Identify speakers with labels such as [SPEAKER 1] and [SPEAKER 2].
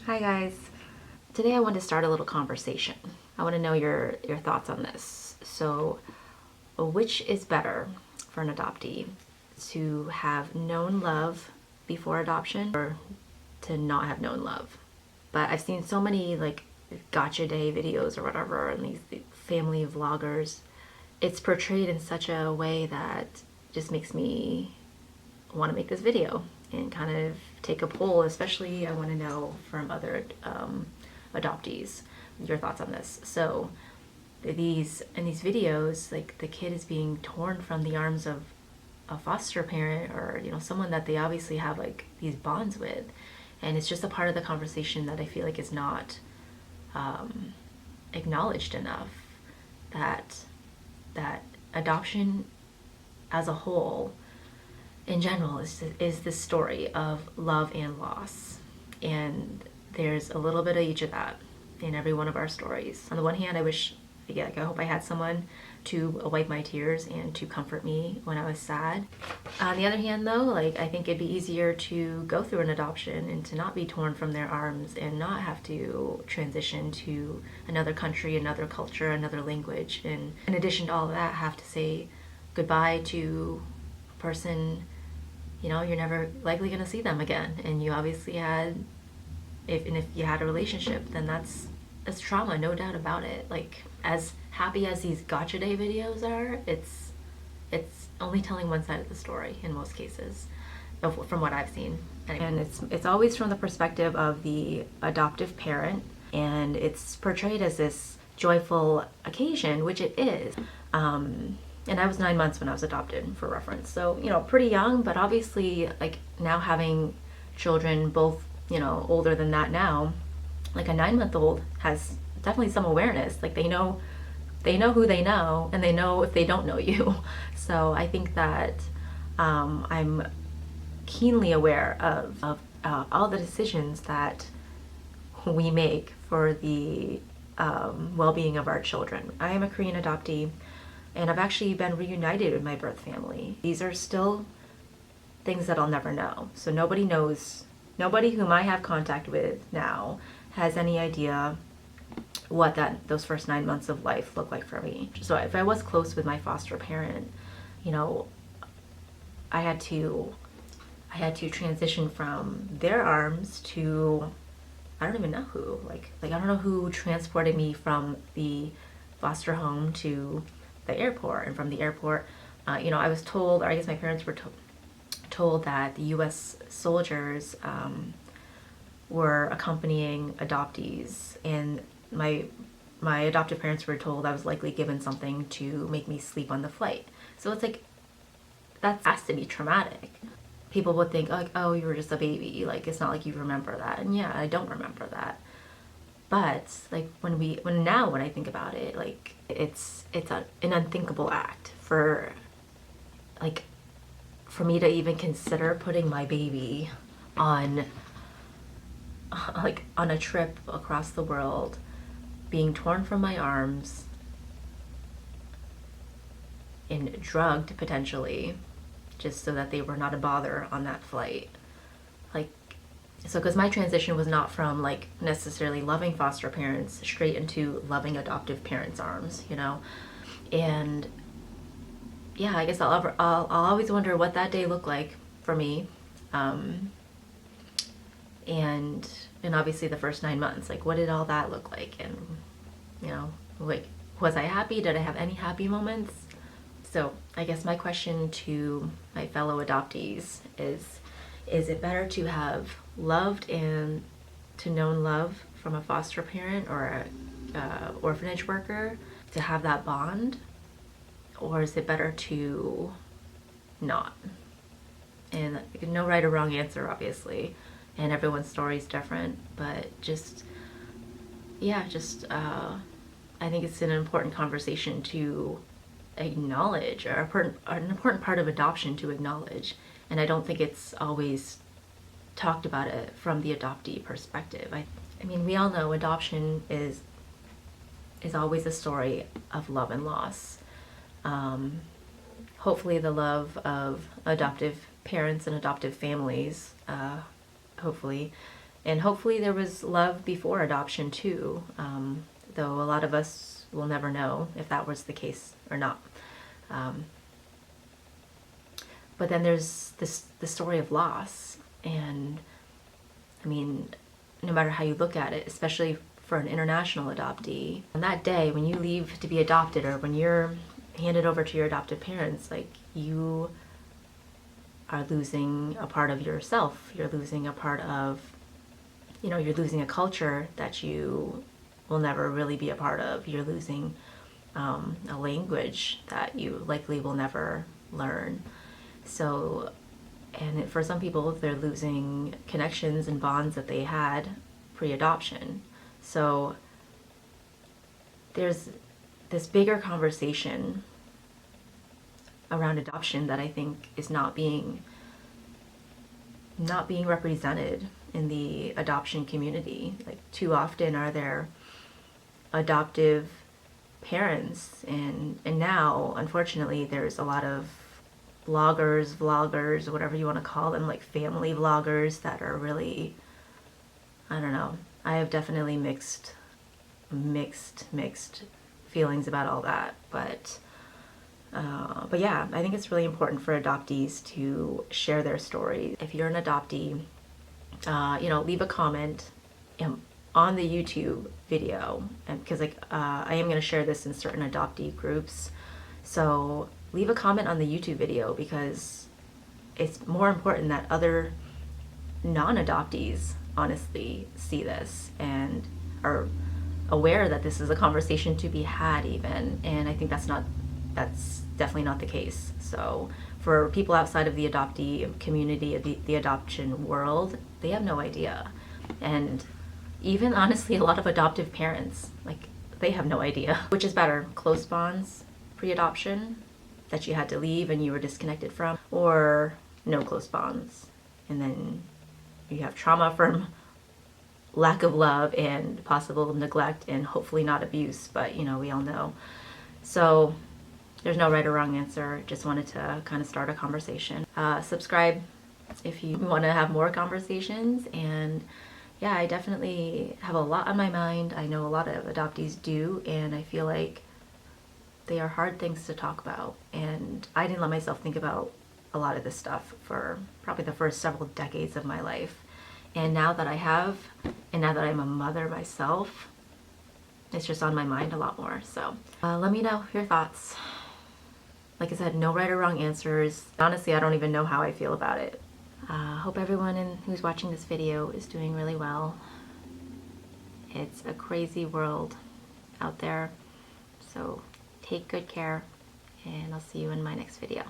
[SPEAKER 1] Hi guys. Today I want to start a little conversation. I want to know your thoughts on this. So, which is better for an adoptee? To have known love before adoption or to not have known love? But I've seen so many like gotcha day videos or whatever and these family vloggers. It's portrayed in such a way that just makes me want to make this video and kind of take a poll. Especially I want to know from other adoptees your thoughts on this. So in these videos, like the kid is being torn from the arms of a foster parent or someone that they obviously have like these bonds with, and it's just a part of the conversation that I feel like is not acknowledged enough, that adoption as a whole in general is this story of love and loss, and there's a little bit of each of that in every one of our stories. On the one hand, I hope I had someone to wipe my tears and to comfort me when I was sad. On the other hand though, like I think it'd be easier to go through an adoption and to not be torn from their arms and not have to transition to another country, another culture, another language, and in addition to all of that have to say goodbye to a person you're never likely going to see them again. And you obviously had, if you had a relationship, then that's trauma, no doubt about it. Like, as happy as these gotcha day videos are, it's only telling one side of the story in most cases, from what I've seen. And it's always from the perspective of the adoptive parent, and it's portrayed as this joyful occasion, which it is. And I was 9 months when I was adopted, for reference. So, pretty young, but obviously, like, now having children both, older than that now, like a 9-month-old has definitely some awareness. Like, they know who they know, and they know if they don't know you. So I think that I'm keenly aware of all the decisions that we make for the well-being of our children. I am a Korean adoptee, and I've actually been reunited with my birth family. These are still things that I'll never know. So nobody whom I have contact with now has any idea what those first 9 months of life look like for me. So if I was close with my foster parent, I had to transition from their arms to, I don't even know who. Like I don't know who transported me from the foster home to the airport, and from the airport, I was told, or I guess my parents were told that the U.S. soldiers were accompanying adoptees, and my adoptive parents were told I was likely given something to make me sleep on the flight. So it's like, that has to be traumatic. People would think, like, oh, you were just a baby, like it's not like you remember that. And yeah, I don't remember that. But like when I think about it, like it's an unthinkable act for me to even consider putting my baby on a trip across the world, being torn from my arms and drugged potentially just so that they were not a bother on that flight. So because my transition was not from like necessarily loving foster parents straight into loving adoptive parents' arms, and yeah, I guess I'll always wonder what that day looked like for me, and obviously the first 9 months, like what did all that look like, and like was I happy? Did I have any happy moments? So I guess my question to my fellow adoptees is it better to have loved and to known love from a foster parent or a orphanage worker, to have that bond, or is it better to not? And no right or wrong answer, obviously, and everyone's story is different, but I think it's an important conversation to acknowledge, or an important part of adoption to acknowledge. And I don't think it's always talked about it from the adoptee perspective. I mean, we all know adoption is always a story of love and loss. Hopefully the love of adoptive parents and adoptive families, hopefully, And hopefully there was love before adoption too, though a lot of us will never know if that was the case or not. But then there's the story of loss. And I mean, no matter how you look at it, especially for an international adoptee, on that day when you leave to be adopted or when you're handed over to your adoptive parents, like, you are losing a part of yourself. You're losing a part of, you're losing a culture that you will never really be a part of. You're losing a language that you likely will never learn. So, and for some people, they're losing connections and bonds that they had pre-adoption. So there's this bigger conversation around adoption that I think is not being represented in the adoption community. Like, too often are there adoptive parents, and now unfortunately there's a lot of bloggers, vloggers, whatever you want to call them, like family vloggers that are really, I don't know. I have definitely mixed feelings about all that, but yeah, I think it's really important for adoptees to share their stories. If you're an adoptee, leave a comment on the YouTube video, and because I am going to share this in certain adoptee groups, so leave a comment on the YouTube video, because it's more important that other non-adoptees honestly see this and are aware that this is a conversation to be had even. And I think that's definitely not the case. So for people outside of the adoptee community, the adoption world, they have no idea. And even honestly, a lot of adoptive parents, like, they have no idea. Which is better, close bonds pre-adoption that you had to leave and you were disconnected from, or no close bonds, and then you have trauma from lack of love and possible neglect and hopefully not abuse, but we all know. So there's no right or wrong answer. Just wanted to kind of start a conversation. Subscribe if you want to have more conversations. And yeah, I definitely have a lot on my mind. I know a lot of adoptees do, and I feel like they are hard things to talk about. And I didn't let myself think about a lot of this stuff for probably the first several decades of my life. And now that I have, and now that I'm a mother myself, it's just on my mind a lot more. So let me know your thoughts. Like I said, no right or wrong answers. Honestly, I don't even know how I feel about it. Hope everyone who's watching this video is doing really well. It's a crazy world out there. So take good care, and I'll see you in my next video.